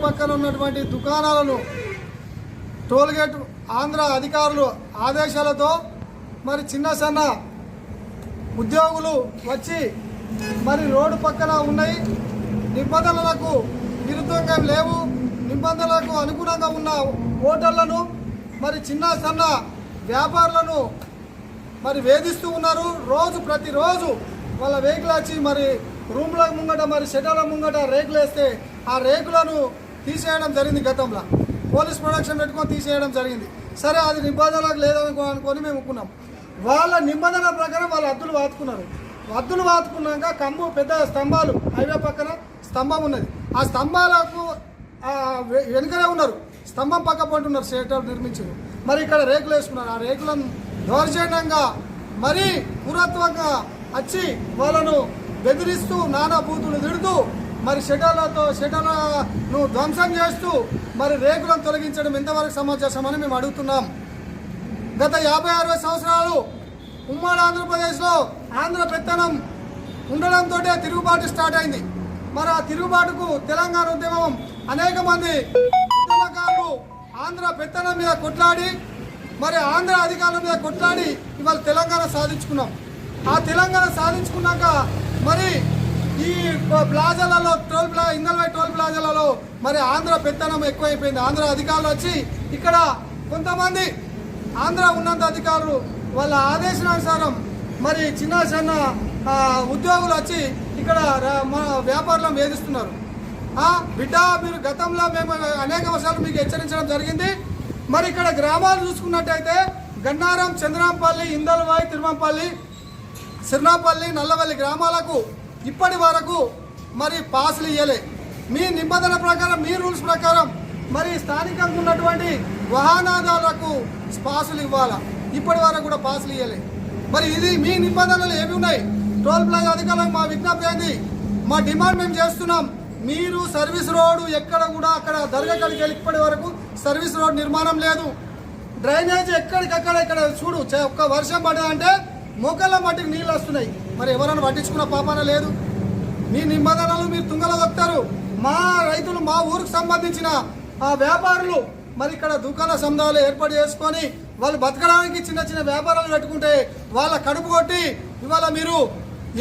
పక్కన ఉన్నటువంటి దుకాణాలను టోల్గేట్ ఆంధ్ర అధికారులు ఆదేశాలతో మరి చిన్న సన్న ఉద్యోగులు వచ్చి మరి రోడ్డు పక్కన ఉన్నాయి, నిబంధనలకు విరుద్ధంగా లేవు, నిబంధనలకు అనుగుణంగా ఉన్న హోటళ్లను మరి చిన్న సన్న వ్యాపారులను మరి వేధిస్తూ ఉన్నారు. ప్రతిరోజు వాళ్ళ వెహికల్ వచ్చి మరి రూమ్ల ముంగట మరి షెటర్ల ముంగట రేకులు వేస్తే ఆ రేకులను తీసేయడం జరిగింది. గతంలో పోలీస్ ప్రొడక్షన్ పెట్టుకొని తీసేయడం జరిగింది. సరే, అది నిబంధనలకు లేదనుకొని మేము ఒప్పుకున్నాం. వాళ్ళ నిబంధన ప్రకారం వాళ్ళు హద్దులు వాతుకున్నారు. హద్దులు వాతుకున్నాక పెద్ద స్తంభాలు, హైవే పక్కన స్తంభం ఉన్నది, ఆ స్తంభాలకు వెనుకనే ఉన్నారు, స్తంభం పక్క పంటున్నారు, షెటర్ నిర్మించారు. మరి ఇక్కడ రేకులు వేసుకున్నారు. ఆ రేకులను దౌర్జన్యంగా మరీ పురాత్వంగా వచ్చి వాళ్ళను బెదిరిస్తూ నానా బూతులు తిడుతూ మరి షెటర్లను ధ్వంసం చేస్తూ మరి రేకులను తొలగించడం ఎంతవరకు సమాచారమని మేము అడుగుతున్నాం. గత 50-60 సంవత్సరాలు ఉమ్మడి ఆంధ్రప్రదేశ్లో ఆంధ్ర పెత్తనం ఉండడంతో తిరుగుబాటు స్టార్ట్ అయింది. మరి ఆ తిరుగుబాటుకు తెలంగాణ ఉద్యమం అనేక మంది ఉద్యమకారులు ఆంధ్ర పెత్తనం మీద కొట్లాడి మరి ఆంధ్ర అధికారుల మీద కొట్లాడి ఇవాళ తెలంగాణ సాధించుకున్నాం. ఆ తెలంగాణ సాధించుకున్నాక మరి ఈ ప్లాజాలలో ఇందల్వై టోల్ ప్లాజాలలో మరి ఆంధ్ర పెత్తనం ఎక్కువైపోయింది. ఆంధ్ర అధికారులు వచ్చి ఇక్కడ కొంతమంది ఆంధ్ర ఉన్నత అధికారులు వాళ్ళ ఆదేశానుసారం మరి చిన్న చిన్న ఉద్యోగులు వచ్చి ఇక్కడ వ్యాపారులను వేధిస్తున్నారు. బిడ్డ, మీరు గతంలో మేము అనేక వర్షాలు మీకు హెచ్చరించడం జరిగింది. మరి ఇక్కడ గ్రామాలు చూసుకున్నట్టయితే గన్నారం, చంద్రాంపల్లి, ఇందల్వాయి, తిరుమంపల్లి, సిర్నాపల్లి, నల్లవల్లి గ్రామాలకు ఇప్పటి వరకు మరి పాసులు ఇవ్వలే. మీ నిబంధన ప్రకారం, మీ రూల్స్ ప్రకారం మరి స్థానికంగా ఉన్నటువంటి వాహనాదారులకు పాసులు ఇవ్వాలా, ఇప్పటి వరకు కూడా పాసులు ఇవ్వలే. మరి ఇది మీ నిబంధనలు ఏమి ఉన్నాయి? టోల్ ప్లాజా అధికారులకు మా విజ్ఞప్తి ఏంది? మా డిమాండ్ మేము చేస్తున్నాం. మీరు సర్వీస్ రోడ్డు ఎక్కడ కూడా అక్కడ దర్గా కాడికి వెళ్ళి ఇప్పటి వరకు సర్వీస్ రోడ్ నిర్మాణం లేదు. డ్రైనేజ్ ఎక్కడికక్కడ ఇక్కడ చూడు, ఒక్క వర్షం పడదంటే మోకాళ్ళ మట్టికి నీళ్ళు వస్తున్నాయి. మరి ఎవరైనా పట్టించుకున్న పాపాన లేదు. మీ నిబంధనలు మీరు తుంగలో దొక్కుతారు. మా రైతులు, మా ఊరికి సంబంధించిన వ్యాపారులు మరి ఇక్కడ దుకాణ సముదాయాలు ఏర్పాటు చేసుకొని వాళ్ళు బతకడానికి చిన్న చిన్న వ్యాపారాలు పెట్టుకుంటే వాళ్ళ కడుపు కొట్టి ఇవాళ మీరు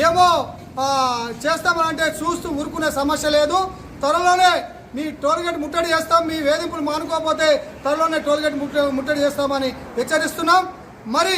ఏమో చేస్తామనంటే చూస్తూ ఊరుకునే సమస్య లేదు. త్వరలోనే మీ టోల్గేట్ ముట్టడి చేస్తాం. మీ వేధింపులు మానుకోకపోతే త్వరలోనే టోల్గేట్ ముట్టడి చేస్తామని హెచ్చరిస్తున్నాం. మరి